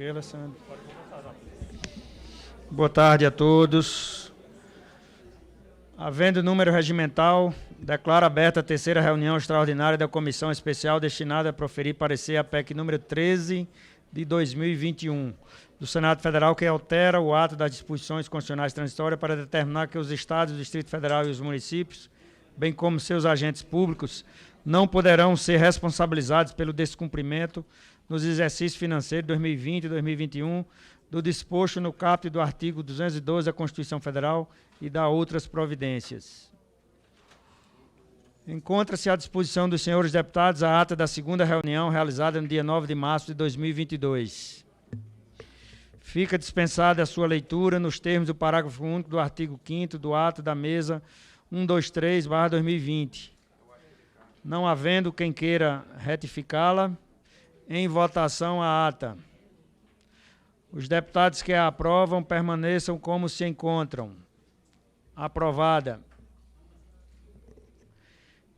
Ok, Alessandro. Boa tarde a todos. Havendo número regimental, declaro aberta a terceira reunião extraordinária da Comissão Especial destinada a proferir parecer a PEC número 13 de 2021 do Senado Federal, que altera o ato das disposições constitucionais transitórias para determinar que os Estados, o Distrito Federal e os municípios, bem como seus agentes públicos, não poderão ser responsabilizados pelo descumprimento nos exercícios financeiros 2020 e 2021 do disposto no caput do artigo 212 da Constituição Federal e da outras providências. Encontra-se à disposição dos senhores deputados a ata da segunda reunião realizada no dia 9 de março de 2022. Fica dispensada a sua leitura nos termos do parágrafo único do artigo 5º do ato da mesa 123/2020. Não havendo quem queira retificá-la, em votação a ata. Os deputados que a aprovam permaneçam como se encontram. Aprovada.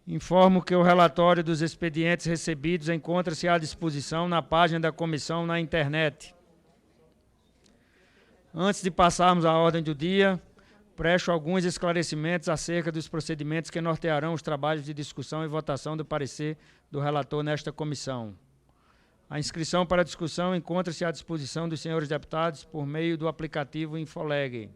Informo que o relatório dos expedientes recebidos encontra-se à disposição na página da comissão na internet. Antes de passarmos à ordem do dia, presto alguns esclarecimentos acerca dos procedimentos que nortearão os trabalhos de discussão e votação do parecer do relator nesta comissão. A inscrição para a discussão encontra-se à disposição dos senhores deputados por meio do aplicativo Infoleg.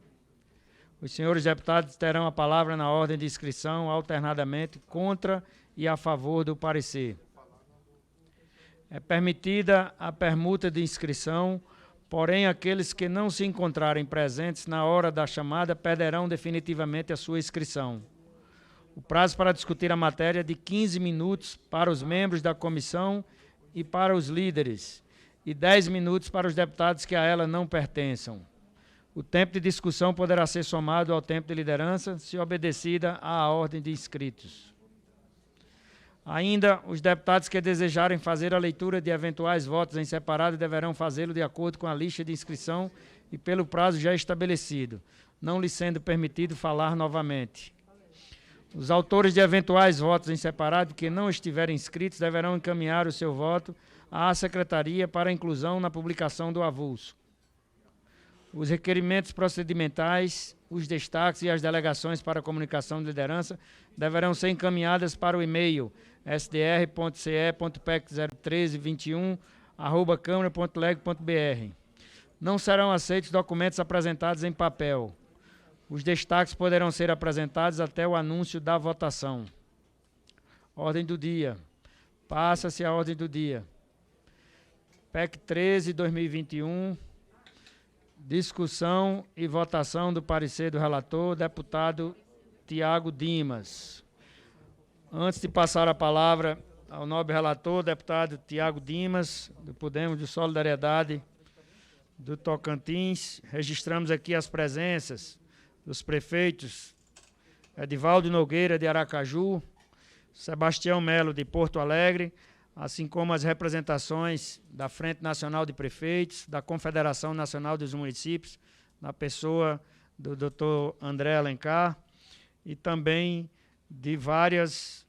Os senhores deputados terão a palavra na ordem de inscrição, alternadamente contra e a favor do parecer. É permitida a permuta de inscrição, porém aqueles que não se encontrarem presentes na hora da chamada perderão definitivamente a sua inscrição. O prazo para discutir a matéria é de 15 minutos para os membros da comissão e para os líderes, e 10 minutos para os deputados que a ela não pertençam. O tempo de discussão poderá ser somado ao tempo de liderança, se obedecida à ordem de inscritos. Ainda, os deputados que desejarem fazer a leitura de eventuais votos em separado deverão fazê-lo de acordo com a lista de inscrição e pelo prazo já estabelecido, não lhe sendo permitido falar novamente. Os autores de eventuais votos em separado que não estiverem inscritos deverão encaminhar o seu voto à Secretaria para inclusão na publicação do avulso. Os requerimentos procedimentais, os destaques e as delegações para comunicação de liderança deverão ser encaminhadas para o e-mail sdr.ce.pec01321@câmara.leg.br. Não serão aceitos documentos apresentados em papel. Os destaques poderão ser apresentados até o anúncio da votação. Ordem do dia. Passa-se a ordem do dia. PEC 13, 2021. Discussão e votação do parecer do relator, deputado Tiago Dimas. Antes de passar a palavra ao nobre relator, deputado Tiago Dimas, do Podemos de Solidariedade do Tocantins, registramos aqui as presenças dos prefeitos Edivaldo Nogueira, de Aracaju, Sebastião Melo, de Porto Alegre, assim como as representações da Frente Nacional de Prefeitos, da Confederação Nacional dos Municípios, na pessoa do Dr. André Alencar, e também de várias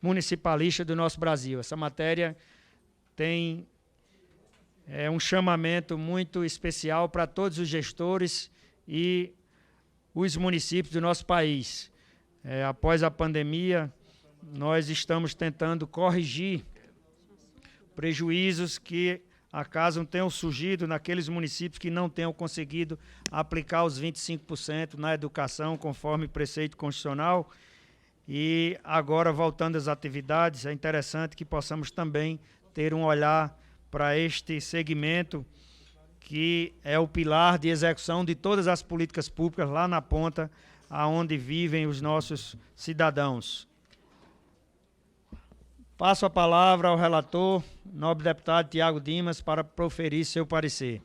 municipalistas do nosso Brasil. Essa matéria tem um chamamento muito especial para todos os gestores e os municípios do nosso país. Após a pandemia, nós estamos tentando corrigir prejuízos que acaso tenham surgido naqueles municípios que não tenham conseguido aplicar os 25% na educação, conforme preceito constitucional. E agora, voltando às atividades, é interessante que possamos também ter um olhar para este segmento, que é o pilar de execução de todas as políticas públicas lá na ponta, aonde vivem os nossos cidadãos. Passo a palavra ao relator, nobre deputado Tiago Dimas, para proferir seu parecer.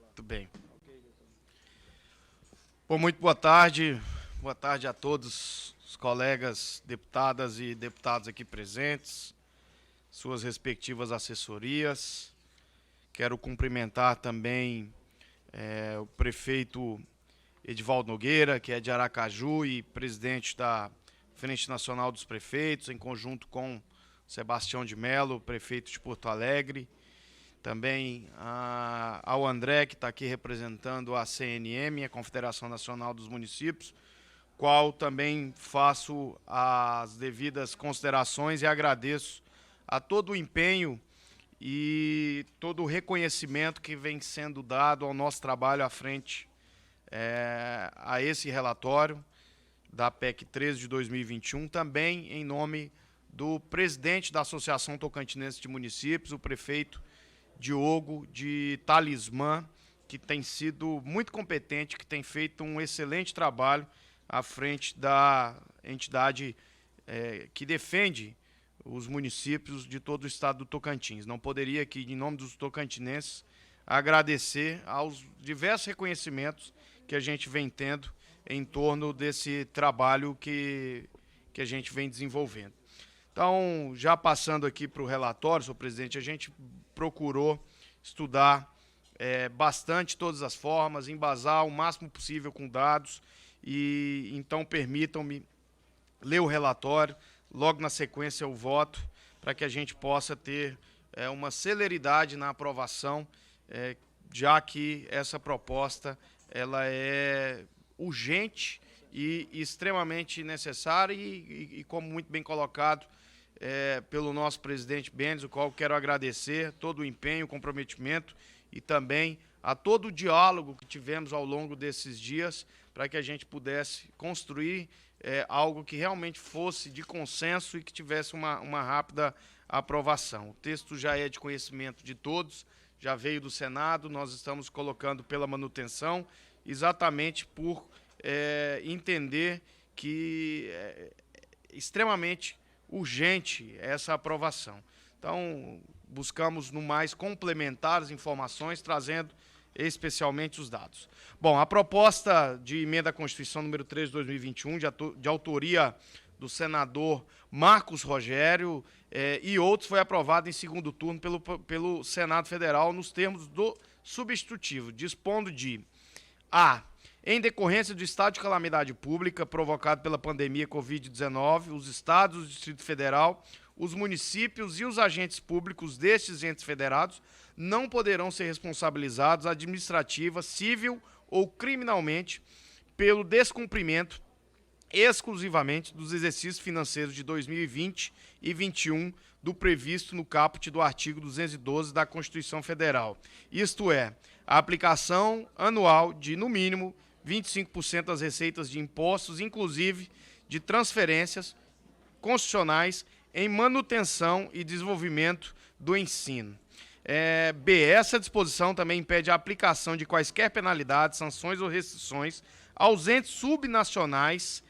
Muito bem. Bom, muito boa tarde. Boa tarde a todos os colegas deputadas e deputados aqui presentes, suas respectivas assessorias. Quero cumprimentar também o prefeito Edivaldo Nogueira, que é de Aracaju e presidente da Frente Nacional dos Prefeitos, em conjunto com Sebastião de Mello, prefeito de Porto Alegre. Também ao André, que está aqui representando a CNM, a Confederação Nacional dos Municípios, qual também faço as devidas considerações e agradeço a todo o empenho e todo o reconhecimento que vem sendo dado ao nosso trabalho à frente a esse relatório da PEC 13 de 2021, também em nome do presidente da Associação Tocantinense de Municípios, o prefeito Diogo de Talismã, que tem sido muito competente, que tem feito um excelente trabalho à frente da entidade que defende os municípios de todo o estado do Tocantins. Não poderia aqui, em nome dos tocantinenses, agradecer aos diversos reconhecimentos que a gente vem tendo em torno desse trabalho que a gente vem desenvolvendo. Então, já passando aqui para o relatório, senhor presidente, a gente procurou estudar bastante todas as formas, embasar o máximo possível com dados, e então permitam-me ler o relatório, logo na sequência o voto, para que a gente possa ter uma celeridade na aprovação, já que essa proposta ela é urgente e extremamente necessária e como muito bem colocado pelo nosso presidente Benes, o qual quero agradecer todo o empenho, o comprometimento e também a todo o diálogo que tivemos ao longo desses dias para que a gente pudesse construir algo que realmente fosse de consenso e que tivesse uma rápida aprovação. O texto já é de conhecimento de todos, já veio do Senado, nós estamos colocando pela manutenção, exatamente por entender que é extremamente urgente essa aprovação. Então, buscamos no mais complementar as informações, trazendo especialmente os dados. Bom, a proposta de emenda à Constituição número 3 de 2021, de autoria do senador Marcos Rogério e outros, foi aprovada em segundo turno pelo Senado Federal nos termos do substitutivo, dispondo de a. Em decorrência do estado de calamidade pública provocado pela pandemia Covid-19, os estados, o Distrito Federal, os municípios e os agentes públicos destes entes federados não poderão ser responsabilizados administrativa, civil ou criminalmente pelo descumprimento exclusivamente dos exercícios financeiros de 2020 e 2021 do previsto no caput do artigo 212 da Constituição Federal. Isto é, a aplicação anual de, no mínimo, 25% das receitas de impostos, inclusive de transferências constitucionais em manutenção e desenvolvimento do ensino. B. Essa disposição também impede a aplicação de quaisquer penalidades, sanções ou restrições aos entes subnacionais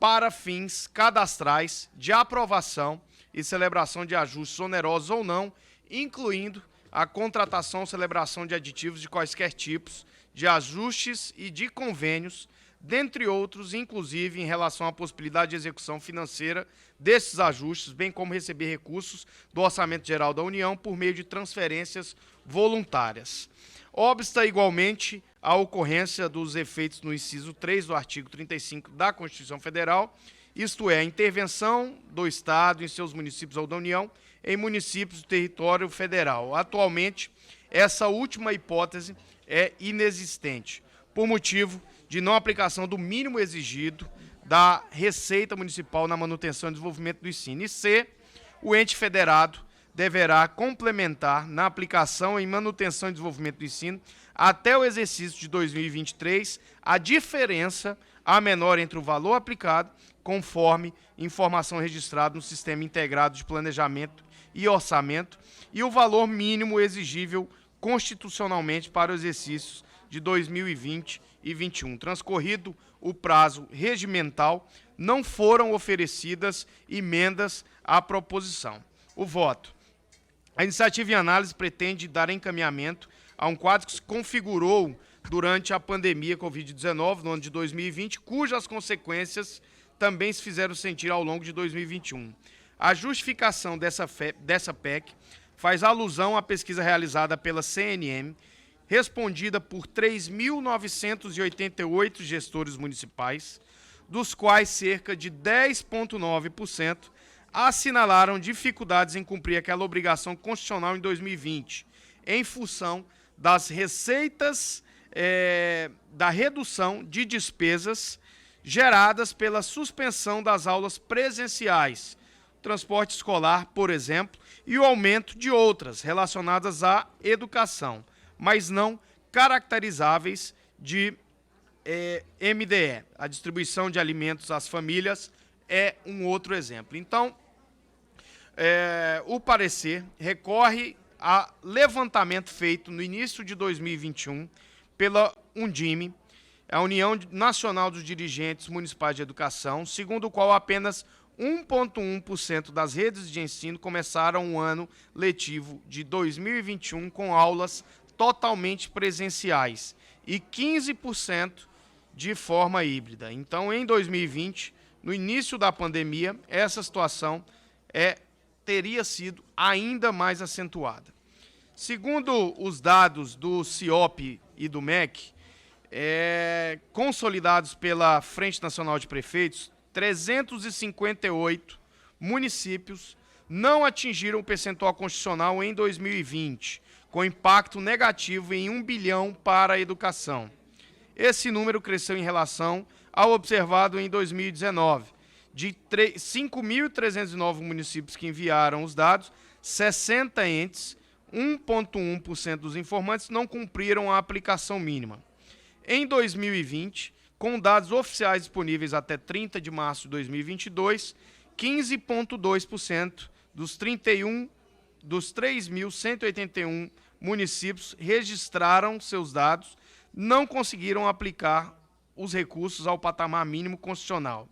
para fins cadastrais de aprovação e celebração de ajustes onerosos ou não, incluindo a contratação ou celebração de aditivos de quaisquer tipos, de ajustes e de convênios, dentre outros, inclusive em relação à possibilidade de execução financeira desses ajustes, bem como receber recursos do Orçamento Geral da União por meio de transferências voluntárias. Obsta igualmente a ocorrência dos efeitos no inciso 3 do artigo 35 da Constituição Federal, isto é, a intervenção do Estado em seus municípios ou da União em municípios do território federal. Atualmente, essa última hipótese é inexistente, por motivo de não aplicação do mínimo exigido da Receita Municipal na manutenção e desenvolvimento do ensino. E C, o ente federado deverá complementar na aplicação e manutenção e desenvolvimento do ensino até o exercício de 2023 a diferença a menor entre o valor aplicado, conforme informação registrada no Sistema Integrado de Planejamento e Orçamento, e o valor mínimo exigível constitucionalmente para os exercícios de 2020 e 2021. Transcorrido o prazo regimental, não foram oferecidas emendas à proposição. O voto. A iniciativa em análise pretende dar encaminhamento a um quadro que se configurou durante a pandemia Covid-19, no ano de 2020, cujas consequências também se fizeram sentir ao longo de 2021. A justificação dessa PEC faz alusão à pesquisa realizada pela CNM, respondida por 3.988 gestores municipais, dos quais cerca de 10,9% assinalaram dificuldades em cumprir aquela obrigação constitucional em 2020, em função das receitas da redução de despesas geradas pela suspensão das aulas presenciais, transporte escolar, por exemplo, e o aumento de outras relacionadas à educação, mas não caracterizáveis de MDE. A distribuição de alimentos às famílias é um outro exemplo. Então, o parecer recorre a levantamento feito no início de 2021 pela Undime, a União Nacional dos Dirigentes Municipais de Educação, segundo o qual apenas 1,1% das redes de ensino começaram o ano letivo de 2021 com aulas totalmente presenciais e 15% de forma híbrida. Então, em 2020, no início da pandemia, essa situação teria sido ainda mais acentuada. Segundo os dados do CIOP e do MEC, consolidados pela Frente Nacional de Prefeitos, 358 municípios não atingiram o percentual constitucional em 2020, com impacto negativo em 1 bilhão para a educação. Esse número cresceu em relação ao observado em 2019. De 5.309 municípios que enviaram os dados, 60 entes, 1,1% dos informantes, não cumpriram a aplicação mínima. Em 2020, com dados oficiais disponíveis até 30 de março de 2022, 15,2% dos 3.181 municípios registraram seus dados, não conseguiram aplicar os recursos ao patamar mínimo constitucional.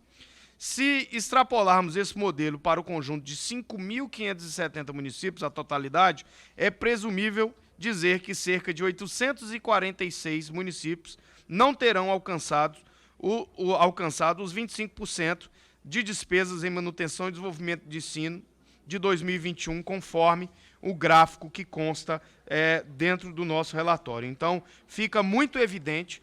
Se extrapolarmos esse modelo para o conjunto de 5.570 municípios, a totalidade, é presumível dizer que cerca de 846 municípios não terão alcançado os 25% de despesas em manutenção e desenvolvimento de ensino de 2021, conforme o gráfico que consta dentro do nosso relatório. Então, fica muito evidente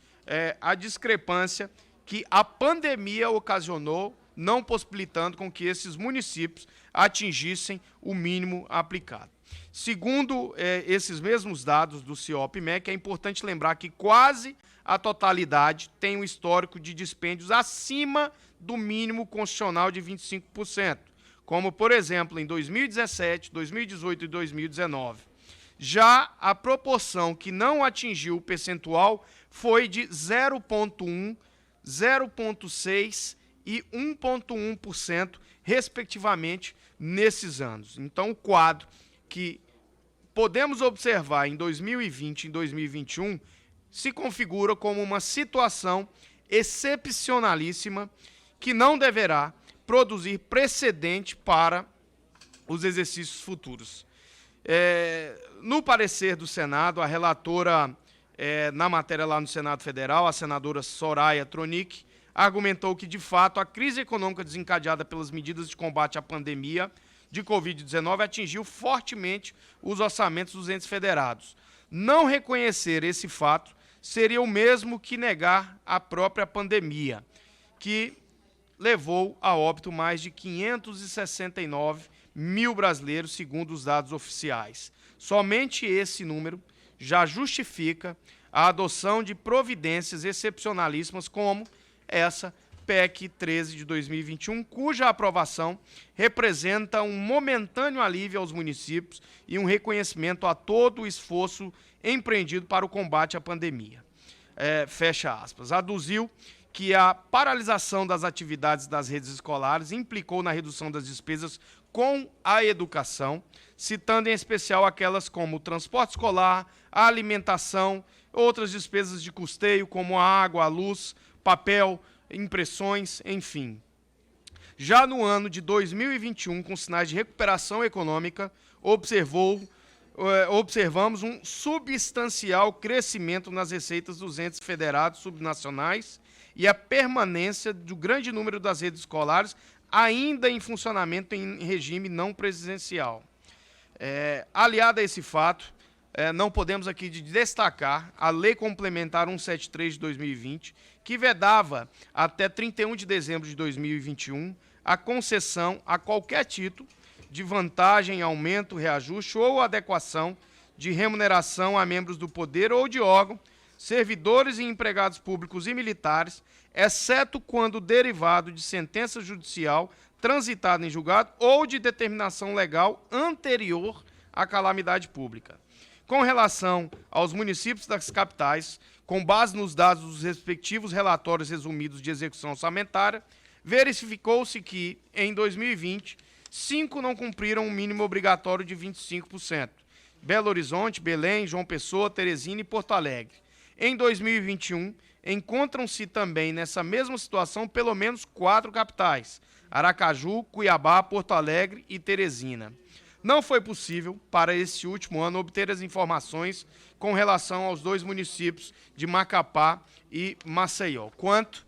a discrepância que a pandemia ocasionou, não possibilitando com que esses municípios atingissem o mínimo aplicado. Segundo esses mesmos dados do CIOP-MEC, é importante lembrar que quase a totalidade tem um histórico de dispêndios acima do mínimo constitucional de 25%, como, por exemplo, em 2017, 2018 e 2019. Já a proporção que não atingiu o percentual foi de 0,1%, 0,6% e 1,1%, respectivamente, nesses anos. Então, o quadro que podemos observar em 2020 e em 2021 se configura como uma situação excepcionalíssima que não deverá produzir precedente para os exercícios futuros. No parecer do Senado, a relatora na matéria lá no Senado Federal, a senadora Soraya Tronic, argumentou que, de fato, a crise econômica desencadeada pelas medidas de combate à pandemia de Covid-19 atingiu fortemente os orçamentos dos entes federados. Não reconhecer esse fato seria o mesmo que negar a própria pandemia, que levou a óbito mais de 569 mil brasileiros, segundo os dados oficiais. Somente esse número já justifica a adoção de providências excepcionalíssimas como essa PEC 13 de 2021, cuja aprovação representa um momentâneo alívio aos municípios e um reconhecimento a todo o esforço empreendido para o combate à pandemia. Fecha aspas. Aduziu que a paralisação das atividades das redes escolares implicou na redução das despesas com a educação, citando em especial aquelas como o transporte escolar, a alimentação, outras despesas de custeio como a água, a luz, papel, impressões, enfim. Já no ano de 2021, com sinais de recuperação econômica, observamos um substancial crescimento nas receitas dos entes federados subnacionais e a permanência do grande número das redes escolares ainda em funcionamento em regime não presencial. Aliado a esse fato, não podemos aqui destacar a Lei Complementar 173 de 2020, que vedava até 31 de dezembro de 2021 a concessão a qualquer título de vantagem, aumento, reajuste ou adequação de remuneração a membros do poder ou de órgão, servidores e empregados públicos e militares, exceto quando derivado de sentença judicial transitada em julgado ou de determinação legal anterior à calamidade pública. Com relação aos municípios das capitais, com base nos dados dos respectivos relatórios resumidos de execução orçamentária, verificou-se que, em 2020, 5 não cumpriram o mínimo obrigatório de 25%. Belo Horizonte, Belém, João Pessoa, Teresina e Porto Alegre. Em 2021, encontram-se também nessa mesma situação pelo menos 4 capitais: Aracaju, Cuiabá, Porto Alegre e Teresina. Não foi possível, para esse último ano, obter as informações com relação aos 2 municípios de Macapá e Maceió. Quanto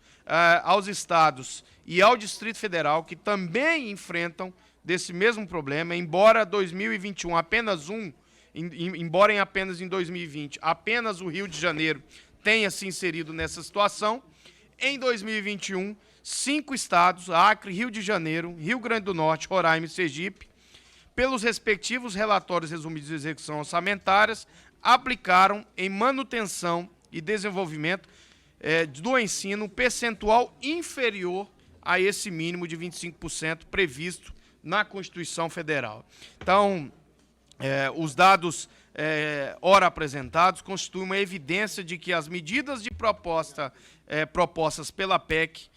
aos estados e ao Distrito Federal, que também enfrentam desse mesmo problema, embora 2021 embora apenas em 2020 apenas o Rio de Janeiro tenha se inserido nessa situação, em 2021, 5 estados, Acre, Rio de Janeiro, Rio Grande do Norte, Roraima e Sergipe, pelos respectivos relatórios resumidos de execução orçamentárias, aplicaram em manutenção e desenvolvimento do ensino um percentual inferior a esse mínimo de 25% previsto na Constituição Federal. Então, os dados ora apresentados constituem uma evidência de que as medidas de propostas pela PEC,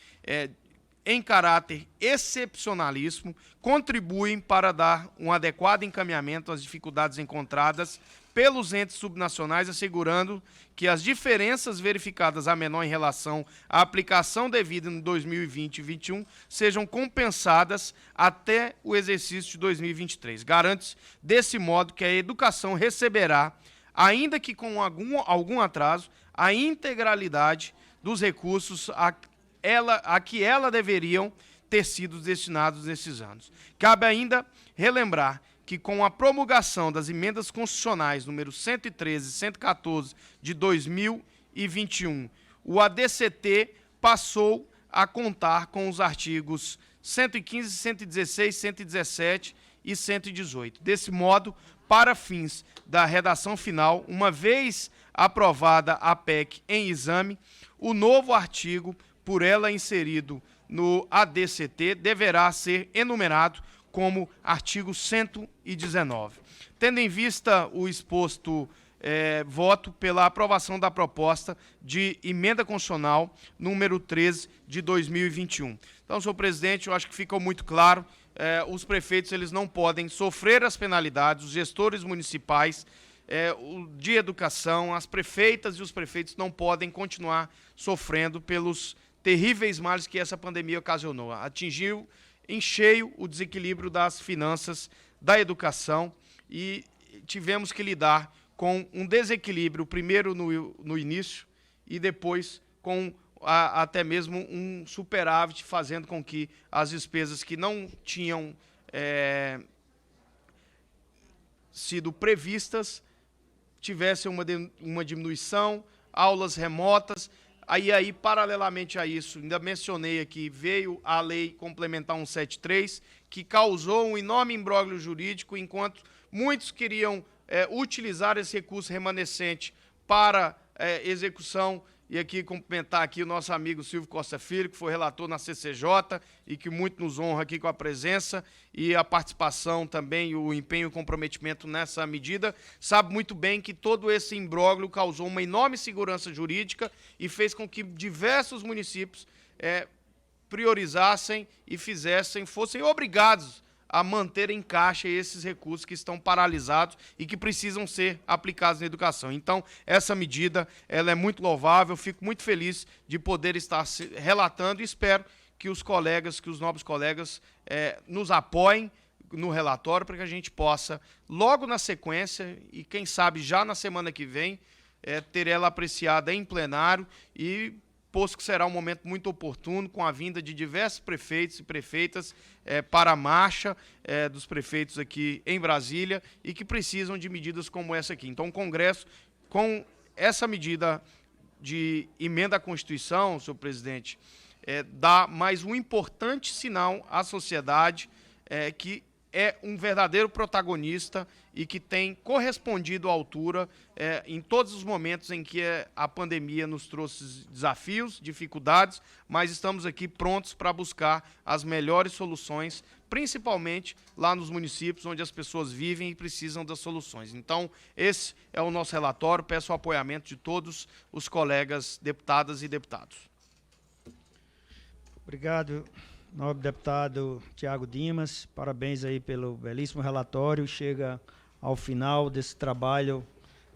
em caráter excepcionalíssimo, contribuem para dar um adequado encaminhamento às dificuldades encontradas pelos entes subnacionais, assegurando que as diferenças verificadas a menor em relação à aplicação devida em 2020 e 2021 sejam compensadas até o exercício de 2023. Garante-se, desse modo, que a educação receberá, ainda que com algum atraso, a integralidade dos recursos a que ela deveriam ter sido destinados nesses anos. Cabe ainda relembrar que, com a promulgação das emendas constitucionais número 113 e 114 de 2021, o ADCT passou a contar com os artigos 115, 116, 117 e 118. Desse modo, para fins da redação final, uma vez aprovada a PEC em exame, o novo artigo, por ela inserido no ADCT, deverá ser enumerado como artigo 119. Tendo em vista o exposto, voto pela aprovação da proposta de emenda constitucional número 13 de 2021. Então, senhor presidente, eu acho que ficou muito claro, os prefeitos eles não podem sofrer as penalidades, os gestores municipais de educação, as prefeitas e os prefeitos não podem continuar sofrendo pelos terríveis males que essa pandemia ocasionou. Atingiu em cheio o desequilíbrio das finanças da educação e tivemos que lidar com um desequilíbrio, primeiro no início e depois com até mesmo um superávit, fazendo com que as despesas que não tinham sido previstas tivessem uma diminuição, aulas remotas. Aí, paralelamente a isso, ainda mencionei aqui, veio a Lei Complementar 173, que causou um enorme imbróglio jurídico, enquanto muitos queriam utilizar esse recurso remanescente para execução. E aqui cumprimentar aqui o nosso amigo Silvio Costa Filho, que foi relator na CCJ e que muito nos honra aqui com a presença e a participação também, o empenho e o comprometimento nessa medida. Sabe muito bem que todo esse imbróglio causou uma enorme insegurança jurídica e fez com que diversos municípios priorizassem e fossem obrigados a manter em caixa esses recursos que estão paralisados e que precisam ser aplicados na educação. Então, essa medida ela é muito louvável, fico muito feliz de poder estar relatando e espero que os nobres colegas nos apoiem no relatório para que a gente possa, logo na sequência, e quem sabe já na semana que vem, ter ela apreciada em plenário e posto que será um momento muito oportuno, com a vinda de diversos prefeitos e prefeitas para a marcha dos prefeitos aqui em Brasília e que precisam de medidas como essa aqui. Então, o Congresso, com essa medida de emenda à Constituição, senhor presidente, dá mais um importante sinal à sociedade que é um verdadeiro protagonista e que tem correspondido à altura em todos os momentos em que a pandemia nos trouxe desafios, dificuldades, mas estamos aqui prontos para buscar as melhores soluções, principalmente lá nos municípios onde as pessoas vivem e precisam das soluções. Então, esse é o nosso relatório, peço o apoiamento de todos os colegas deputadas e deputados. Obrigado, nobre deputado Tiago Dimas, parabéns aí pelo belíssimo relatório. Chega ao final desse trabalho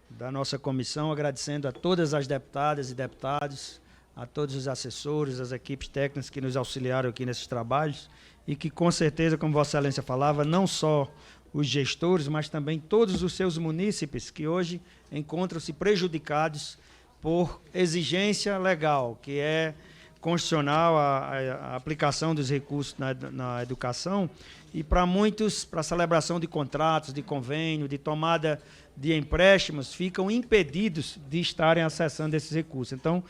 da nossa comissão, agradecendo a todas as deputadas e deputados, a todos os assessores, as equipes técnicas que nos auxiliaram aqui nesses trabalhos e que, com certeza, como Vossa Excelência falava, não só os gestores, mas também todos os seus munícipes que hoje encontram-se prejudicados por exigência legal, que é constitucional a aplicação dos recursos na educação, e para muitos, para a celebração de contratos, de convênio, de tomada de empréstimos, ficam impedidos de estarem acessando esses recursos. Então,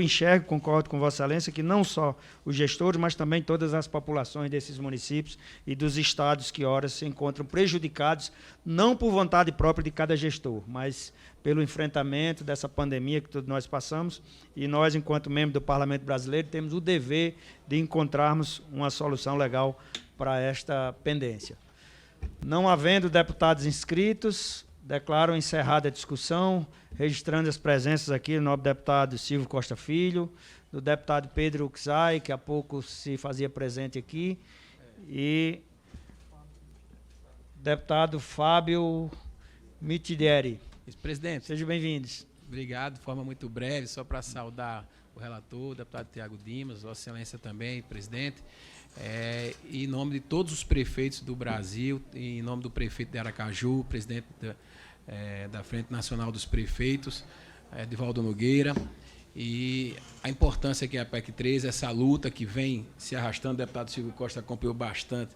enxergo, concordo com Vossa Excelência, que não só os gestores, mas também todas as populações desses municípios e dos estados que, ora, se encontram prejudicados, não por vontade própria de cada gestor, mas pelo enfrentamento dessa pandemia que todos nós passamos, e nós, enquanto membros do Parlamento Brasileiro, temos o dever de encontrarmos uma solução legal para esta pendência. Não havendo deputados inscritos, declaro encerrada a discussão, registrando as presenças aqui do nobre deputado Silvio Costa Filho, do deputado Pedro Uxai, que há pouco se fazia presente aqui, e deputado Fábio Mitidieri. Presidente. Sejam bem-vindos. Obrigado, de forma muito breve, só para saudar o relator, o deputado Tiago Dimas, Vossa Excelência também, presidente, em nome de todos os prefeitos do Brasil, em nome do prefeito de Aracaju, presidente da Frente Nacional dos Prefeitos, Edivaldo Nogueira, e a importância que é a PEC 13, essa luta que vem se arrastando, o deputado Silvio Costa acompanhou bastante,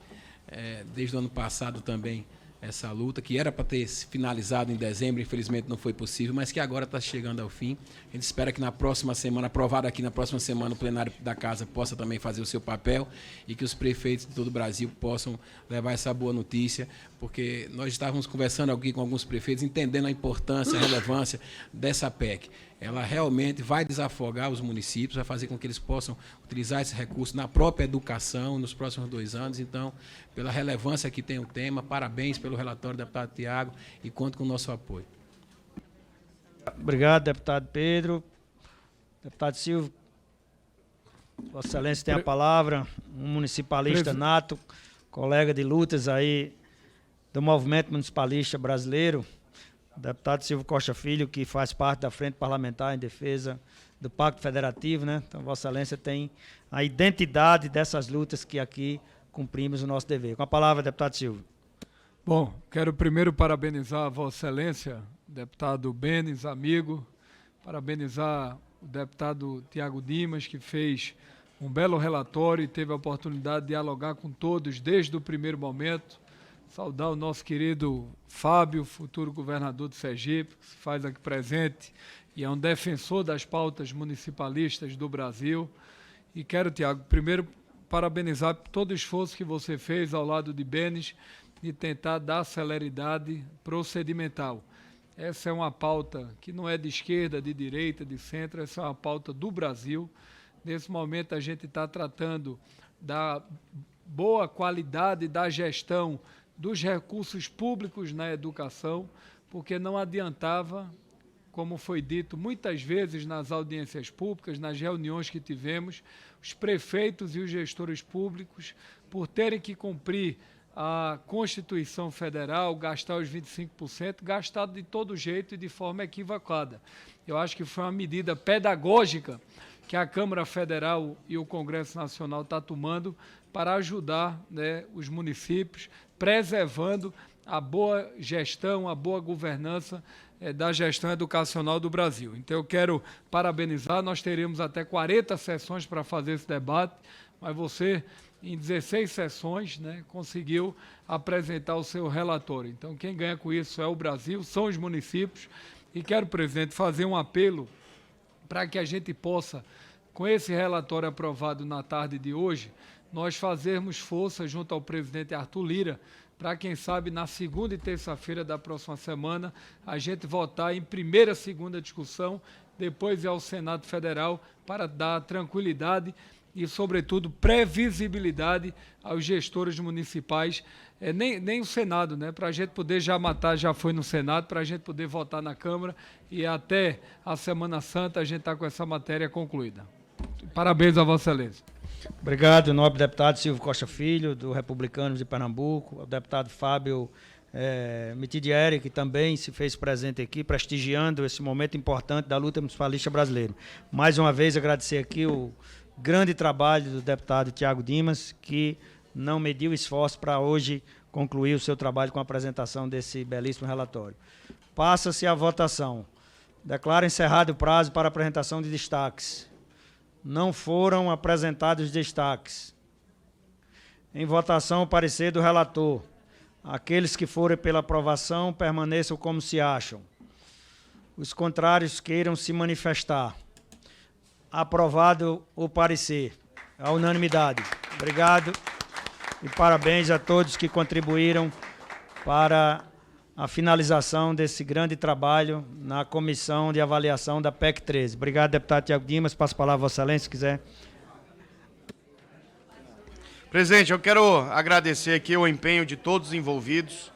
desde o ano passado também, essa luta, que era para ter finalizado em dezembro, infelizmente não foi possível, mas que agora está chegando ao fim. A gente espera que na próxima semana, aprovado aqui na próxima semana, o plenário da Casa possa também fazer o seu papel e que os prefeitos de todo o Brasil possam levar essa boa notícia, porque nós estávamos conversando aqui com alguns prefeitos, entendendo a importância, a relevância dessa PEC. Ela realmente vai desafogar os municípios, vai fazer com que eles possam utilizar esse recurso na própria educação nos próximos 2 anos. Então, pela relevância que tem o tema, parabéns pelo relatório, deputado Tiago, e conto com o nosso apoio. Obrigado, deputado Pedro. Deputado Silvio, Vossa Excelência tem a palavra, um municipalista nato, colega de lutas aí do movimento municipalista brasileiro, deputado Silvio Costa Filho, que faz parte da Frente Parlamentar em defesa do Pacto Federativo, né? Então, Vossa Excelência tem a identidade dessas lutas que aqui cumprimos o nosso dever. Com a palavra, deputado Silvio. Bom, quero primeiro parabenizar a Vossa Excelência, deputado Benes, amigo, parabenizar o deputado Tiago Dimas, que fez um belo relatório e teve a oportunidade de dialogar com todos desde o primeiro momento. Saudar o nosso querido Fábio, futuro governador de Sergipe, que se faz aqui presente e é um defensor das pautas municipalistas do Brasil. E quero, Tiago, primeiro parabenizar por todo o esforço que você fez ao lado de Benes de tentar dar celeridade procedimental. Essa é uma pauta que não é de esquerda, de direita, de centro, essa é uma pauta do Brasil. Nesse momento a gente está tratando da boa qualidade da gestão dos recursos públicos na educação, porque não adiantava, como foi dito muitas vezes nas audiências públicas, nas reuniões que tivemos, os prefeitos e os gestores públicos, por terem que cumprir a Constituição Federal, gastar os 25%, gastar de todo jeito e de forma equivocada. Eu acho que foi uma medida pedagógica que a Câmara Federal e o Congresso Nacional estão tomando para ajudar, né, os municípios, preservando a boa gestão, a boa governança da gestão educacional do Brasil. Então, eu quero parabenizar, nós teremos até 40 sessões para fazer esse debate, mas você, em 16 sessões, né, conseguiu apresentar o seu relatório. Então, quem ganha com isso é o Brasil, são os municípios, e quero, presidente, fazer um apelo para que a gente possa, com esse relatório aprovado na tarde de hoje, nós fazermos força junto ao presidente Arthur Lira, para, quem sabe, na segunda e terça-feira da próxima semana, a gente votar em primeira e segunda discussão, depois ir ao Senado Federal, para dar tranquilidade e, sobretudo, previsibilidade aos gestores municipais, nem o Senado, né, para a gente poder já foi no Senado, para a gente poder votar na Câmara e até a Semana Santa a gente está com essa matéria concluída. Parabéns a Vossa Excelência. Obrigado, nobre deputado Silvio Costa Filho, do Republicanos de Pernambuco, o deputado Fábio Mitidieri, que também se fez presente aqui, prestigiando esse momento importante da luta municipalista brasileira. Mais uma vez, agradecer aqui o grande trabalho do deputado Tiago Dimas, que não mediu esforço para hoje concluir o seu trabalho com a apresentação desse belíssimo relatório. Passa-se a votação. Declaro encerrado o prazo para apresentação de destaques. Não foram apresentados destaques. Em votação, o parecer do relator. Aqueles que forem pela aprovação, permaneçam como se acham. Os contrários queiram se manifestar. Aprovado o parecer. A unanimidade. Obrigado e parabéns a todos que contribuíram para a finalização desse grande trabalho na comissão de avaliação da PEC 13. Obrigado, deputado Tiago Dimas. Passo a palavra a Vossa Excelência, se quiser. Presidente, eu quero agradecer aqui o empenho de todos os envolvidos.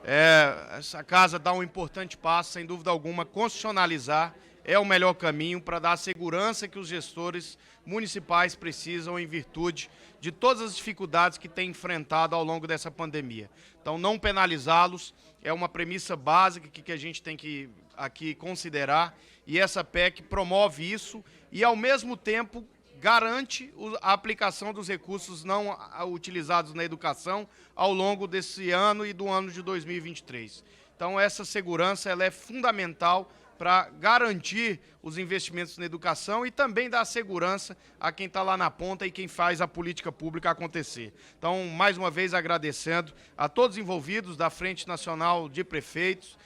Essa casa dá um importante passo, sem dúvida alguma, constitucionalizar é o melhor caminho para dar a segurança que os gestores municipais precisam em virtude de todas as dificuldades que têm enfrentado ao longo dessa pandemia. Então, não penalizá-los é uma premissa básica que a gente tem que aqui considerar, e essa PEC promove isso e, ao mesmo tempo, garante a aplicação dos recursos não utilizados na educação ao longo desse ano e do ano de 2023. Então, essa segurança ela é fundamental para garantir os investimentos na educação e também dar segurança a quem está lá na ponta e quem faz a política pública acontecer. Então, mais uma vez, agradecendo a todos os envolvidos da Frente Nacional de Prefeitos,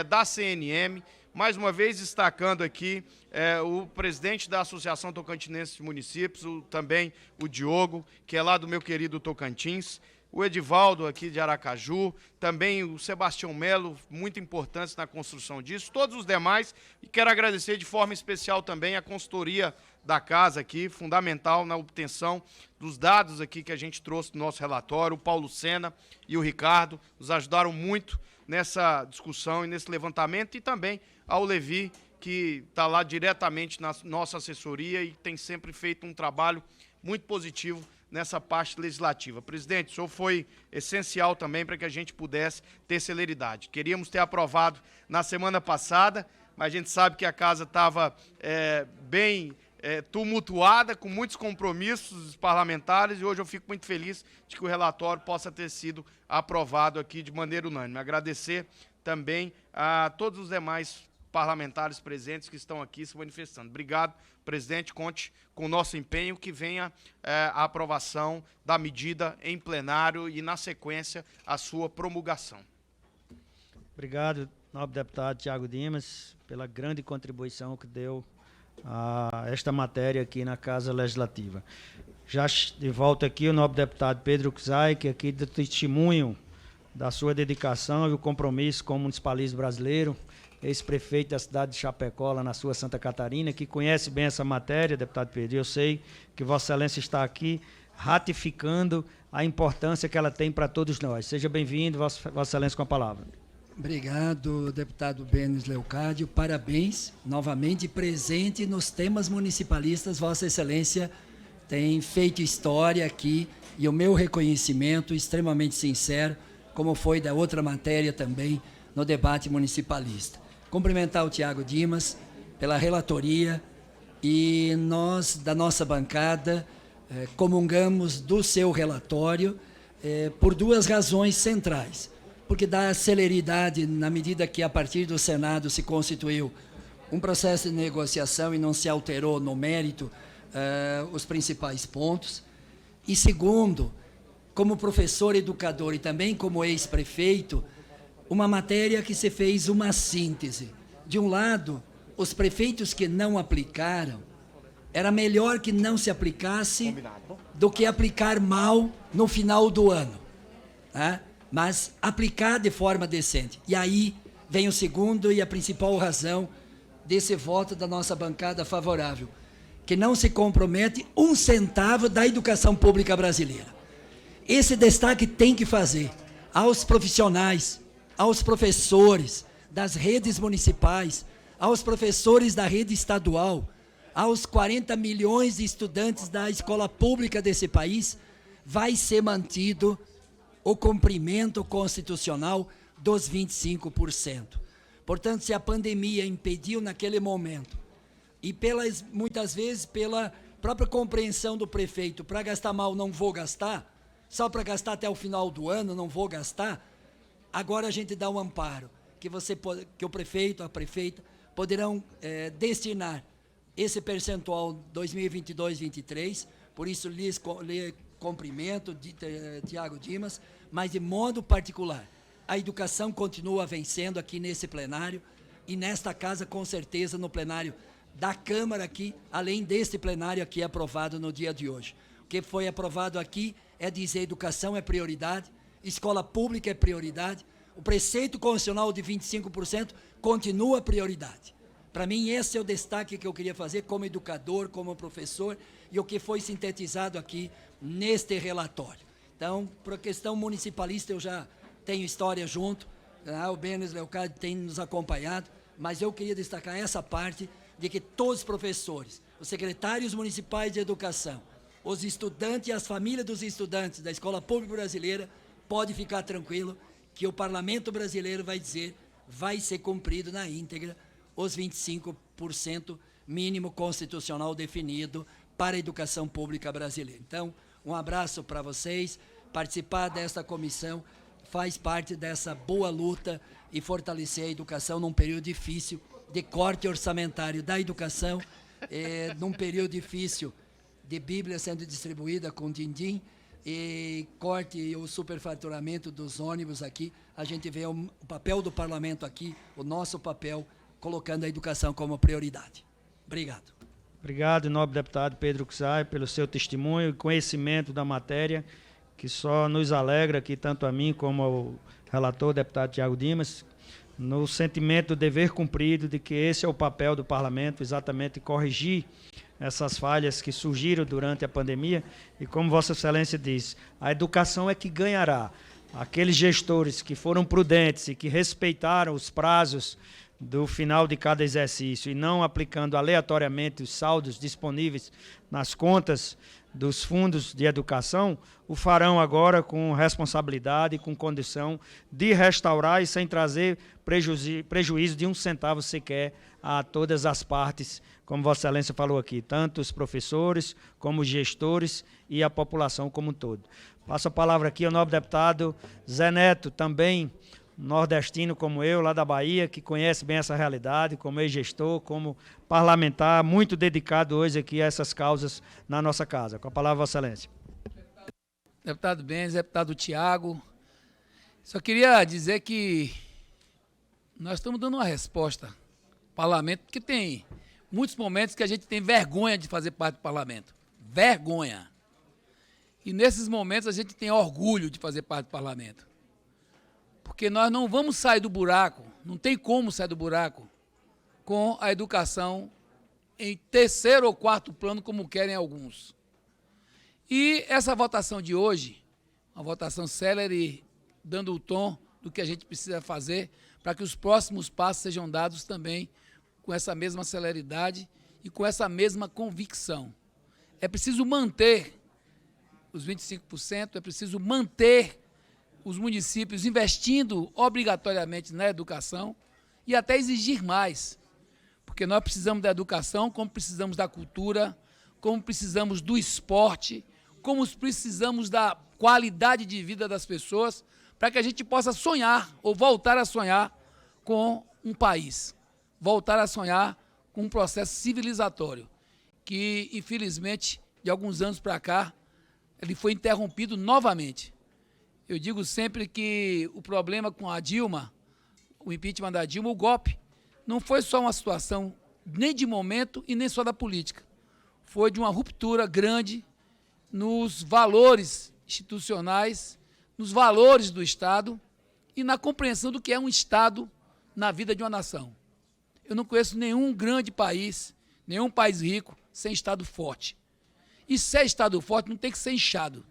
da CNM, mais uma vez destacando aqui o presidente da Associação Tocantinense de Municípios, também o Diogo, que é lá do meu querido Tocantins, o Edivaldo aqui de Aracaju, também o Sebastião Melo, muito importantes na construção disso, todos os demais, e quero agradecer de forma especial também a consultoria da casa aqui, fundamental na obtenção dos dados aqui que a gente trouxe no nosso relatório, o Paulo Sena e o Ricardo, nos ajudaram muito nessa discussão e nesse levantamento, e também ao Levi, que está lá diretamente na nossa assessoria e tem sempre feito um trabalho muito positivo nessa parte legislativa. Presidente, o senhor foi essencial também para que a gente pudesse ter celeridade. Queríamos ter aprovado na semana passada, mas a gente sabe que a casa estava bem tumultuada, com muitos compromissos parlamentares, e hoje eu fico muito feliz de que o relatório possa ter sido aprovado aqui de maneira unânime. Agradecer também a todos os demais parlamentares presentes que estão aqui se manifestando. Obrigado, presidente. Conte com o nosso empenho que venha a aprovação da medida em plenário e, na sequência, a sua promulgação. Obrigado, nobre deputado Tiago Dimas, pela grande contribuição que deu a esta matéria aqui na Casa Legislativa. Já de volta aqui o nobre deputado Pedro Czai, que aqui dá testemunho da sua dedicação e o compromisso com o municipalismo brasileiro, ex-prefeito da cidade de Chapecó, lá na sua Santa Catarina, que conhece bem essa matéria, deputado Pedro, e eu sei que Vossa Excelência está aqui ratificando a importância que ela tem para todos nós. Seja bem-vindo, Vossa Excelência, com a palavra. Obrigado, deputado Benes Leocádio. Parabéns, novamente presente nos temas municipalistas. Vossa Excelência tem feito história aqui e o meu reconhecimento extremamente sincero, como foi da outra matéria também no debate municipalista. Cumprimentar o Tiago Dimas pela relatoria e nós, da nossa bancada, comungamos do seu relatório por duas razões centrais. porque dá celeridade na medida que a partir do Senado se constituiu um processo de negociação e não se alterou no mérito os principais pontos. E segundo, como professor, educador e também como ex-prefeito, uma matéria que se fez uma síntese. De um lado, os prefeitos que não aplicaram, era melhor que não se aplicasse do que aplicar mal no final do ano, né? Mas aplicar de forma decente. E aí vem o segundo e a principal razão desse voto da nossa bancada favorável, que não se compromete um centavo da educação pública brasileira. Esse destaque tem que fazer aos profissionais, aos professores das redes municipais, aos professores da rede estadual, aos 40 milhões de estudantes da escola pública desse país, vai ser mantido o cumprimento constitucional dos 25%. Portanto, se a pandemia impediu naquele momento, e muitas vezes pela própria compreensão do prefeito, para gastar mal não vou gastar, só para gastar até o final do ano não vou gastar, agora a gente dá um amparo, que o prefeito, a prefeita, poderão destinar esse percentual 2022-23, por isso lhe cumprimento, Tiago Dimas, mas de modo particular, a educação continua vencendo aqui nesse plenário e nesta casa, com certeza, no plenário da Câmara aqui, além deste plenário aqui aprovado no dia de hoje. O que foi aprovado aqui é dizer educação é prioridade, escola pública é prioridade, o preceito constitucional de 25% continua prioridade. Para mim, esse é o destaque que eu queria fazer como educador, como professor, e o que foi sintetizado aqui neste relatório. Então, para a questão municipalista, eu já tenho história junto, o Benes Leocádio tem nos acompanhado, mas eu queria destacar essa parte de que todos os professores, os secretários municipais de educação, os estudantes e as famílias dos estudantes da Escola Pública Brasileira podem ficar tranquilo que o Parlamento brasileiro vai dizer, vai ser cumprido na íntegra os 25% mínimo constitucional definido para a educação pública brasileira. Então, um abraço para vocês, participar desta comissão faz parte dessa boa luta e fortalecer a educação num período difícil de corte orçamentário da educação, num período difícil de Bíblia sendo distribuída com din-din, e corte e o superfaturamento dos ônibus aqui, a gente vê o papel do parlamento aqui, o nosso papel, colocando a educação como prioridade. Obrigado. Obrigado, nobre deputado Pedro Kussai, pelo seu testemunho e conhecimento da matéria, que só nos alegra aqui, tanto a mim como ao relator, deputado Tiago Dimas, no sentimento do dever cumprido, de que esse é o papel do parlamento, exatamente corrigir essas falhas que surgiram durante a pandemia, e como Vossa Excelência disse, a educação é que ganhará. Aqueles gestores que foram prudentes e que respeitaram os prazos do final de cada exercício e não aplicando aleatoriamente os saldos disponíveis nas contas dos fundos de educação, o farão agora com responsabilidade e com condição de restaurar e sem trazer prejuízo de um centavo sequer a todas as partes, como Vossa Excelência falou aqui, tanto os professores, como os gestores e a população como um todo. Passo a palavra aqui ao nobre deputado Zé Neto, também nordestino como eu, lá da Bahia, que conhece bem essa realidade, como ex-gestor, como parlamentar, muito dedicado hoje aqui a essas causas na nossa casa. Com a palavra, Vossa Excelência. Deputado Benes, deputado Tiago, só queria dizer que nós estamos dando uma resposta ao parlamento, porque tem muitos momentos que a gente tem vergonha de fazer parte do parlamento. Vergonha. E nesses momentos a gente tem orgulho de fazer parte do parlamento. Porque nós não vamos sair do buraco, não tem como sair do buraco com a educação em terceiro ou quarto plano, como querem alguns. E essa votação de hoje, uma votação célere, dando o tom do que a gente precisa fazer para que os próximos passos sejam dados também com essa mesma celeridade e com essa mesma convicção. É preciso manter os 25%, é preciso manter os municípios investindo obrigatoriamente na educação e até exigir mais, porque nós precisamos da educação, como precisamos da cultura, como precisamos do esporte, como precisamos da qualidade de vida das pessoas, para que a gente possa sonhar, ou voltar a sonhar com um país, voltar a sonhar com um processo civilizatório, que, infelizmente, de alguns anos para cá, ele foi interrompido novamente. Eu digo sempre que o problema com a Dilma, o impeachment da Dilma, o golpe, não foi só uma situação nem de momento e nem só da política. Foi de uma ruptura grande nos valores institucionais, nos valores do Estado e na compreensão do que é um Estado na vida de uma nação. Eu não conheço nenhum grande país, nenhum país rico, sem Estado forte. E ser Estado forte não tem que ser inchado.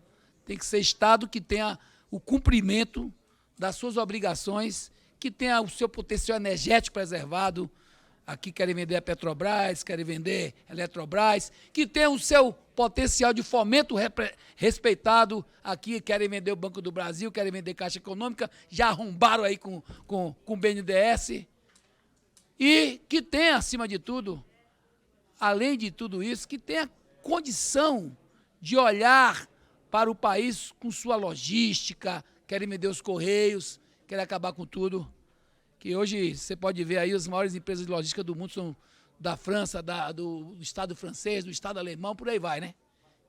Tem que ser Estado que tenha o cumprimento das suas obrigações, que tenha o seu potencial energético preservado. Aqui querem vender a Petrobras, querem vender a Eletrobras, que tenha o seu potencial de fomento respeitado. Aqui querem vender o Banco do Brasil, querem vender Caixa Econômica, já arrombaram aí com o BNDES. E que tenha, acima de tudo, além de tudo isso, que tenha condição de olhar para o país com sua logística, querem vender os Correios, querem acabar com tudo. Que hoje você pode ver aí as maiores empresas de logística do mundo são da França, do Estado francês, do Estado alemão, por aí vai, né?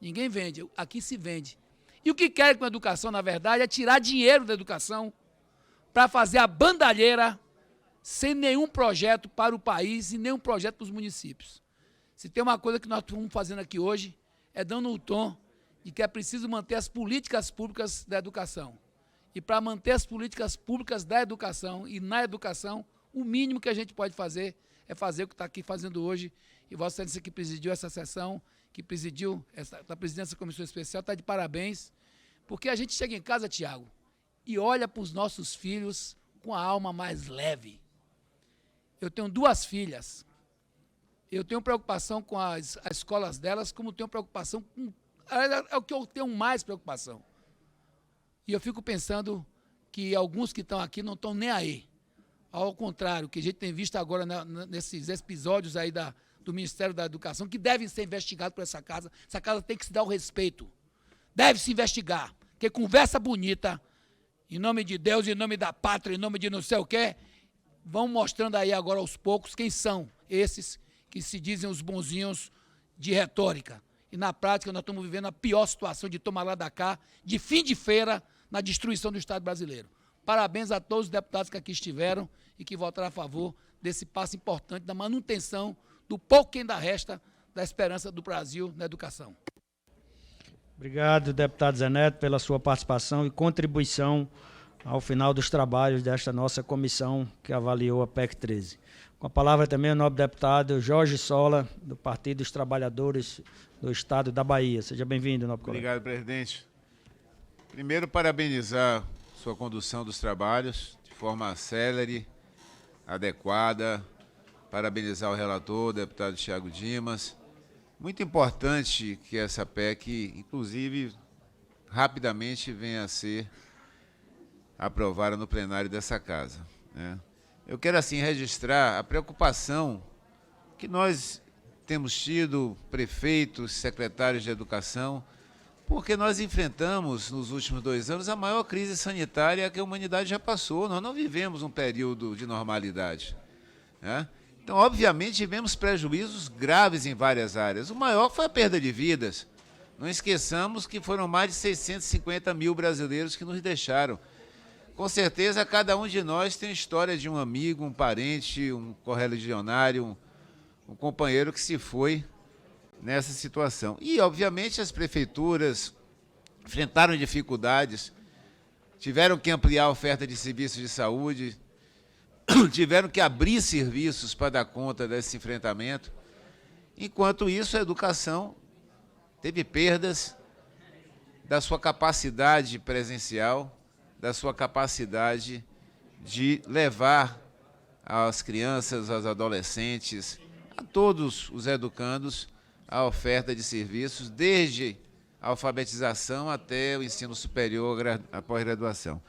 Ninguém vende, aqui se vende. E o que querem com a educação, na verdade, é tirar dinheiro da educação para fazer a bandalheira sem nenhum projeto para o país e nenhum projeto para os municípios. Se tem uma coisa que nós estamos fazendo aqui hoje, é dando o tom de que é preciso manter as políticas públicas da educação. E para manter as políticas públicas da educação e na educação, o mínimo que a gente pode fazer é fazer o que está aqui fazendo hoje. E Vossa Excelência que presidiu essa sessão, que presidiu, está presidindo essa comissão especial, está de parabéns, porque a gente chega em casa, Tiago, e olha para os nossos filhos com a alma mais leve. Eu tenho 2 filhas. Eu tenho preocupação com as escolas delas, como tenho preocupação com... É o que eu tenho mais preocupação. E eu fico pensando que alguns que estão aqui não estão nem aí. Ao contrário, que a gente tem visto agora nesses episódios aí do Ministério da Educação, que devem ser investigados por essa casa. Essa casa tem que se dar o respeito. Deve se investigar. Porque conversa bonita, em nome de Deus, em nome da pátria, em nome de não sei o quê, vão mostrando aí agora aos poucos quem são esses que se dizem os bonzinhos de retórica. E na prática nós estamos vivendo a pior situação de tomar lá da cá, de fim de feira, na destruição do Estado brasileiro. Parabéns a todos os deputados que aqui estiveram e que votaram a favor desse passo importante da manutenção do pouco que ainda resta da esperança do Brasil na educação. Obrigado, deputado Zé Neto, pela sua participação e contribuição ao final dos trabalhos desta nossa comissão que avaliou a PEC 13. Com a palavra também o nobre deputado Jorge Sola, do Partido dos Trabalhadores do Estado da Bahia. Seja bem-vindo, nobre colega. Obrigado, presidente. Primeiro, parabenizar sua condução dos trabalhos de forma célere, adequada. Parabenizar o relator, o deputado Tiago Dimas. Muito importante que essa PEC, inclusive, rapidamente venha a ser aprovada no plenário dessa casa, né? Eu quero, assim, registrar a preocupação que nós temos tido, prefeitos, secretários de educação, porque nós enfrentamos, nos últimos 2 anos, a maior crise sanitária que a humanidade já passou. Nós não vivemos um período de normalidade, né? Então, obviamente, tivemos prejuízos graves em várias áreas. O maior foi a perda de vidas. Não esqueçamos que foram mais de 650 mil brasileiros que nos deixaram. Com certeza, cada um de nós tem a história de um amigo, um parente, um correligionário, um companheiro que se foi nessa situação. E, obviamente, as prefeituras enfrentaram dificuldades, tiveram que ampliar a oferta de serviços de saúde, tiveram que abrir serviços para dar conta desse enfrentamento. Enquanto isso, a educação teve perdas da sua capacidade presencial, da sua capacidade de levar às crianças, aos adolescentes, a todos os educandos, a oferta de serviços, desde a alfabetização até o ensino superior, a pós-graduação.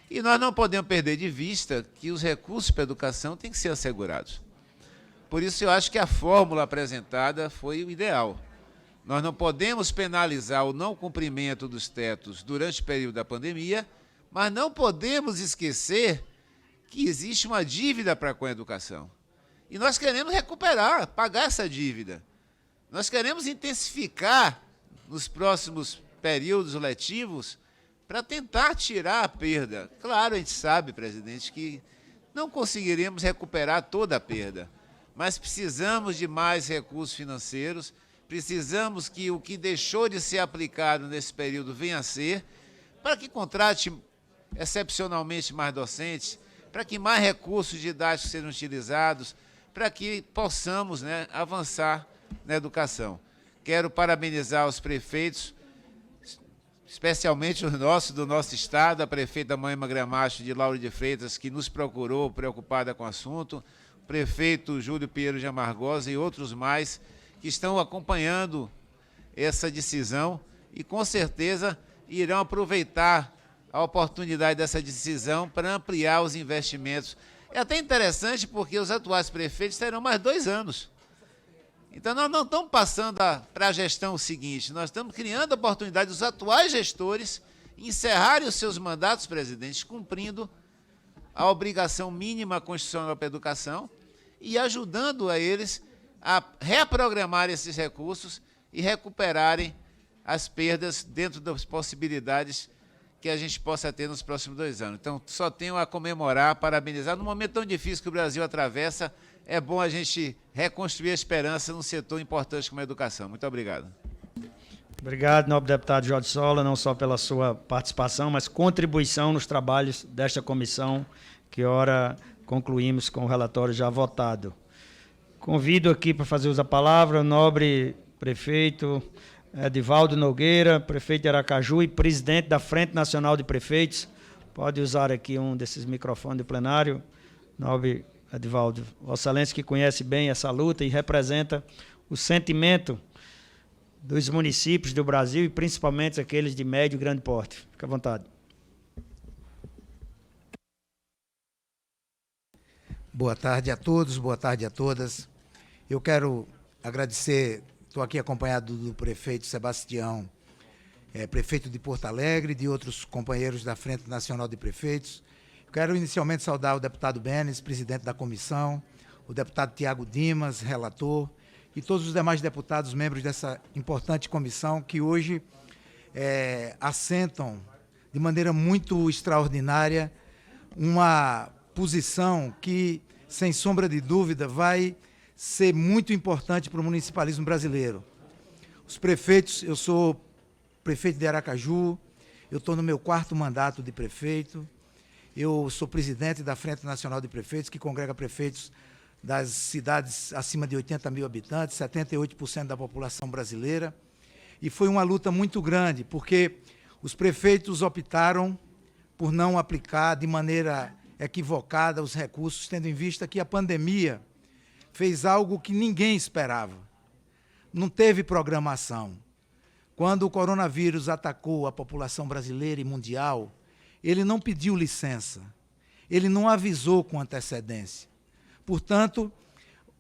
E nós não podemos perder de vista que os recursos para a educação têm que ser assegurados. Por isso, eu acho que a fórmula apresentada foi o ideal. Nós não podemos penalizar o não cumprimento dos tetos durante o período da pandemia, Mas não podemos esquecer que existe uma dívida para com a educação. E nós queremos recuperar, pagar essa dívida. Nós queremos intensificar nos próximos períodos letivos para tentar tirar a perda. Claro, a gente sabe, presidente, que não conseguiremos recuperar toda a perda, mas precisamos de mais recursos financeiros, precisamos que o que deixou de ser aplicado nesse período venha a ser, para que contrate excepcionalmente mais docentes, para que mais recursos didáticos sejam utilizados, para que possamos, né, avançar na educação. Quero parabenizar os prefeitos, especialmente os nossos, do nosso estado, a prefeita Moema Gramacho de Lauro de Freitas, que nos procurou, preocupada com o assunto, o prefeito Júlio Pinheiro de Amargosa e outros mais, que estão acompanhando essa decisão e, com certeza, irão aproveitar a oportunidade dessa decisão para ampliar os investimentos. É até interessante porque os atuais prefeitos terão mais 2 anos. Então, nós não estamos passando para a gestão seguinte, nós estamos criando a oportunidade dos atuais gestores encerrarem os seus mandatos, presidente, cumprindo a obrigação mínima constitucional para a educação e ajudando a eles a reprogramar esses recursos e recuperarem as perdas dentro das possibilidades que a gente possa ter nos próximos 2 anos. Então, só tenho a comemorar, parabenizar. Num momento tão difícil que o Brasil atravessa, é bom a gente reconstruir a esperança num setor importante como a educação. Muito obrigado. Obrigado, nobre deputado Jorge Sola, não só pela sua participação, mas contribuição nos trabalhos desta comissão, que ora concluímos com o relatório já votado. Convido aqui para fazer uso da palavra o nobre prefeito Edivaldo Nogueira, prefeito de Aracaju e presidente da Frente Nacional de Prefeitos. Pode usar aqui um desses microfones do plenário, nobre Edivaldo. Vossa Excelência, que conhece bem essa luta e representa o sentimento dos municípios do Brasil e principalmente aqueles de médio e grande porte. Fique à vontade. Boa tarde a todos, boa tarde a todas. Eu quero agradecer, estou aqui acompanhado do prefeito Sebastião, prefeito de Porto Alegre, de outros companheiros da Frente Nacional de Prefeitos. Quero inicialmente saudar o deputado Benes, presidente da comissão, o deputado Tiago Dimas, relator, e todos os demais deputados, membros dessa importante comissão, que hoje assentam de maneira muito extraordinária uma posição que, sem sombra de dúvida, vai ser muito importante para o municipalismo brasileiro. Os prefeitos, eu sou prefeito de Aracaju, eu estou no meu 4º mandato de prefeito, eu sou presidente da Frente Nacional de Prefeitos, que congrega prefeitos das cidades acima de 80 mil habitantes, 78% da população brasileira, e foi uma luta muito grande, porque os prefeitos optaram por não aplicar de maneira equivocada os recursos, tendo em vista que a pandemia fez algo que ninguém esperava. Não teve programação. Quando o coronavírus atacou a população brasileira e mundial, ele não pediu licença, ele não avisou com antecedência. Portanto,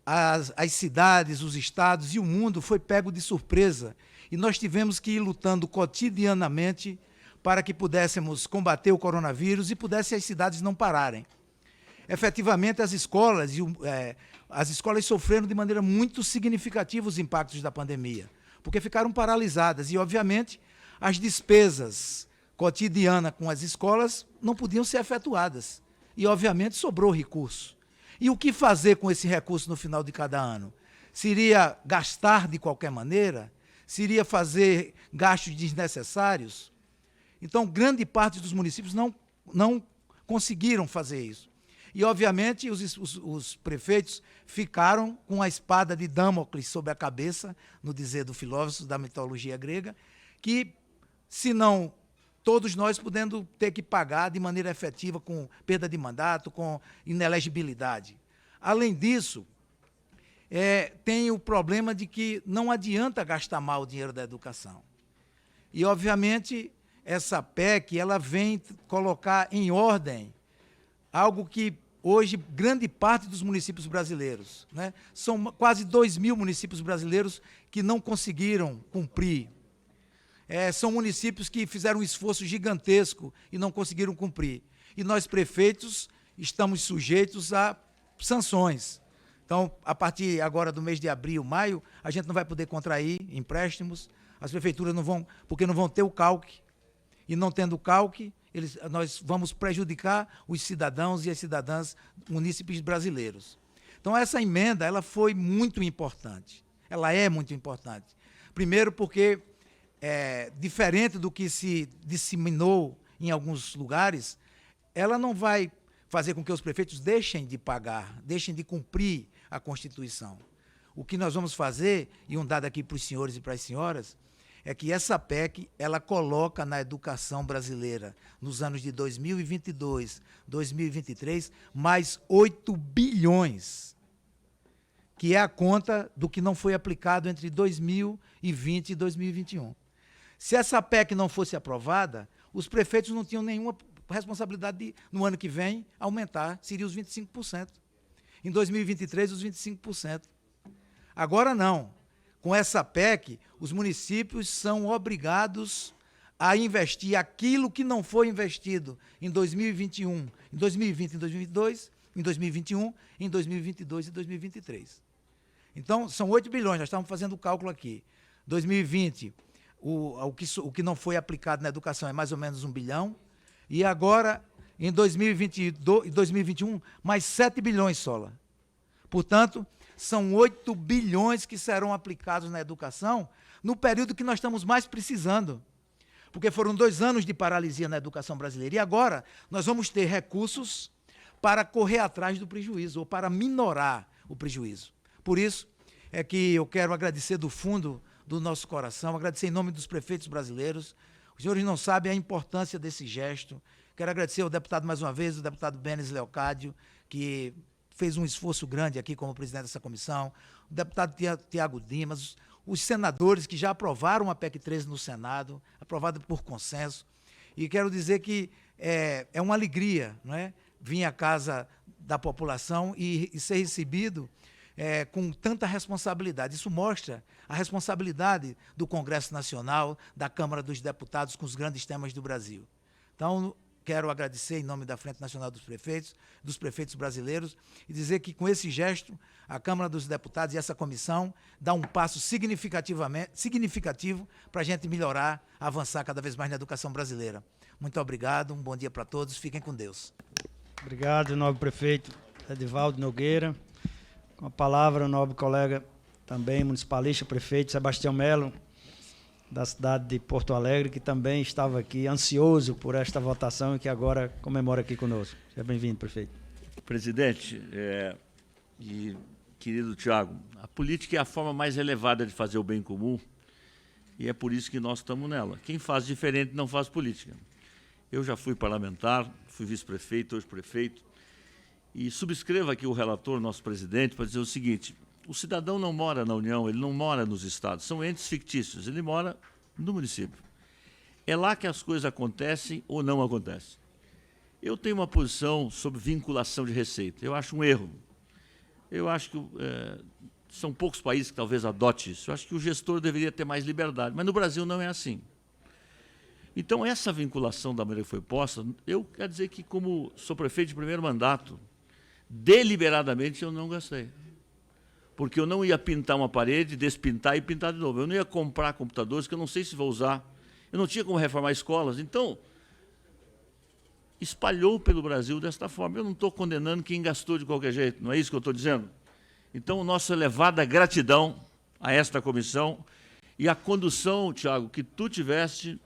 as cidades, os estados e o mundo foi pego de surpresa e nós tivemos que ir lutando cotidianamente para que pudéssemos combater o coronavírus e pudessem as cidades não pararem. Efetivamente, as escolas sofreram de maneira muito significativa os impactos da pandemia, porque ficaram paralisadas e, obviamente, as despesas cotidianas com as escolas não podiam ser efetuadas e, obviamente, sobrou recurso. E o que fazer com esse recurso no final de cada ano? Seria gastar de qualquer maneira? Seria fazer gastos desnecessários? Então, grande parte dos municípios não conseguiram fazer isso. E, obviamente, os prefeitos ficaram com a espada de Damocles sobre a cabeça, no dizer do filósofo da mitologia grega, que, se não todos nós podendo ter que pagar de maneira efetiva com perda de mandato, com inelegibilidade. Além disso, tem o problema de que não adianta gastar mal o dinheiro da educação. E, obviamente, essa PEC ela vem colocar em ordem algo que hoje grande parte dos municípios brasileiros, né, são quase 2.000 municípios brasileiros que não conseguiram cumprir. são municípios que fizeram um esforço gigantesco e não conseguiram cumprir. E nós, prefeitos, estamos sujeitos a sanções. Então, a partir agora do mês de abril, maio, a gente não vai poder contrair empréstimos, as prefeituras não vão, porque não vão ter o calque. E não tendo o calque, nós vamos prejudicar os cidadãos e as cidadãs munícipes brasileiros. Então, essa emenda ela foi muito importante. Ela é muito importante. Primeiro porque, diferente do que se disseminou em alguns lugares, ela não vai fazer com que os prefeitos deixem de pagar, deixem de cumprir a Constituição. O que nós vamos fazer, e um dado aqui para os senhores e para as senhoras, é que essa PEC, ela coloca na educação brasileira, nos anos de 2022, 2023, mais 8 bilhões, que é a conta do que não foi aplicado entre 2020 e 2021. Se essa PEC não fosse aprovada, os prefeitos não tinham nenhuma responsabilidade de, no ano que vem, aumentar, seria os 25%. Em 2023, os 25%. Agora não. Com essa PEC, os municípios são obrigados a investir aquilo que não foi investido em 2021, em 2020, em 2022, em 2021, em 2022 e 2023. Então, são 8 bilhões, nós estamos fazendo o cálculo aqui. 2020, o que não foi aplicado na educação é mais ou menos 1 bilhão, e agora, em 2022 e 2021, mais 7 bilhões só. Portanto, são 8 bilhões que serão aplicados na educação no período que nós estamos mais precisando. Porque foram 2 anos de paralisia na educação brasileira. E agora nós vamos ter recursos para correr atrás do prejuízo, ou para minorar o prejuízo. Por isso é que eu quero agradecer do fundo do nosso coração, agradecer em nome dos prefeitos brasileiros. Os senhores não sabem a importância desse gesto. Quero agradecer ao deputado, mais uma vez, o deputado Benes Leocádio, que fez um esforço grande aqui como presidente dessa comissão, o deputado Tiago Dimas, os senadores que já aprovaram a PEC 13 no Senado, aprovada por consenso. E quero dizer que é uma alegria, não é, vir à casa da população e ser recebido com tanta responsabilidade. Isso mostra a responsabilidade do Congresso Nacional, da Câmara dos Deputados com os grandes temas do Brasil. Então, quero agradecer em nome da Frente Nacional dos prefeitos brasileiros, e dizer que, com esse gesto, a Câmara dos Deputados e essa comissão dá um passo significativo para a gente melhorar, avançar cada vez mais na educação brasileira. Muito obrigado, um bom dia para todos, fiquem com Deus. Obrigado, nobre prefeito Edivaldo Nogueira. Com a palavra, o nobre colega, também municipalista, prefeito Sebastião Melo, da cidade de Porto Alegre, que também estava aqui ansioso por esta votação e que agora comemora aqui conosco. Seja bem-vindo, prefeito. Presidente e querido Tiago, a política é a forma mais elevada de fazer o bem comum e é por isso que nós estamos nela. Quem faz diferente não faz política. Eu já fui parlamentar, fui vice-prefeito, hoje prefeito, e subscrevo aqui o relator, nosso presidente, para dizer o seguinte: o cidadão não mora na União, ele não mora nos estados, são entes fictícios, ele mora no município. É lá que as coisas acontecem ou não acontecem. Eu tenho uma posição sobre vinculação de receita, eu acho um erro. Eu acho que são poucos países que talvez adotem isso, eu acho que o gestor deveria ter mais liberdade, mas no Brasil não é assim. Então, essa vinculação da maneira que foi posta, eu quero dizer que, como sou prefeito de primeiro mandato, deliberadamente eu não gastei. Porque eu não ia pintar uma parede, despintar e pintar de novo. Eu não ia comprar computadores que eu não sei se vou usar. Eu não tinha como reformar escolas. Então, espalhou pelo Brasil desta forma. Eu não estou condenando quem gastou de qualquer jeito, não é isso que eu estou dizendo? Então, nossa elevada gratidão a esta comissão e a condução, Tiago, que tu tiveste,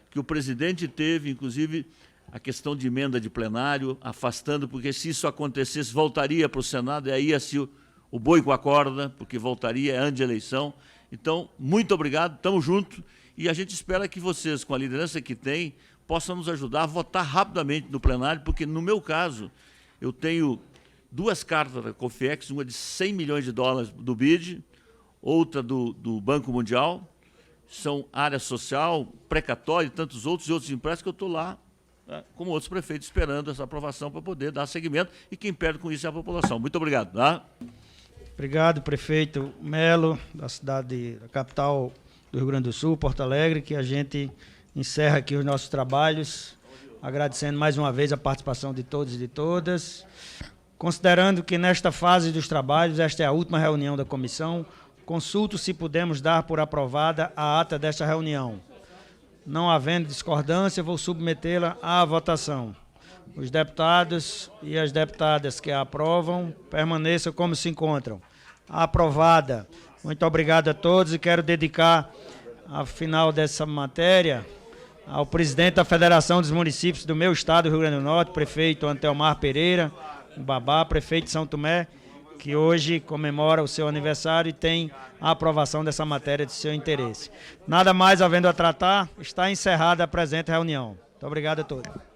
que o presidente teve, inclusive a questão de emenda de plenário, afastando, porque se isso acontecesse, voltaria para o Senado, e aí ia-se o boi com a corda, porque voltaria antes de eleição. Então, muito obrigado, estamos juntos, e a gente espera que vocês, com a liderança que têm, possam nos ajudar a votar rapidamente no plenário, porque, no meu caso, eu tenho 2 cartas da Cofiex, uma de 100 milhões de dólares do BID, outra do Banco Mundial, são área social, precatório e tantos outros empréstimos que eu estou lá, como outros prefeitos, esperando essa aprovação para poder dar seguimento, e quem perde com isso é a população. Muito obrigado. Tá? Obrigado, prefeito Melo, da capital do Rio Grande do Sul, Porto Alegre, que a gente encerra aqui os nossos trabalhos, agradecendo mais uma vez a participação de todos e de todas. Considerando que nesta fase dos trabalhos, esta é a última reunião da comissão, consulto se podemos dar por aprovada a ata desta reunião. Não havendo discordância, vou submetê-la à votação. Os deputados e as deputadas que a aprovam, permaneçam como se encontram. Aprovada. Muito obrigado a todos e quero dedicar a final dessa matéria ao presidente da Federação dos Municípios do meu estado, Rio Grande do Norte, prefeito Antelmar Pereira, o Babá, prefeito de São Tomé, que hoje comemora o seu aniversário e tem a aprovação dessa matéria de seu interesse. Nada mais havendo a tratar, está encerrada a presente reunião. Muito obrigado a todos.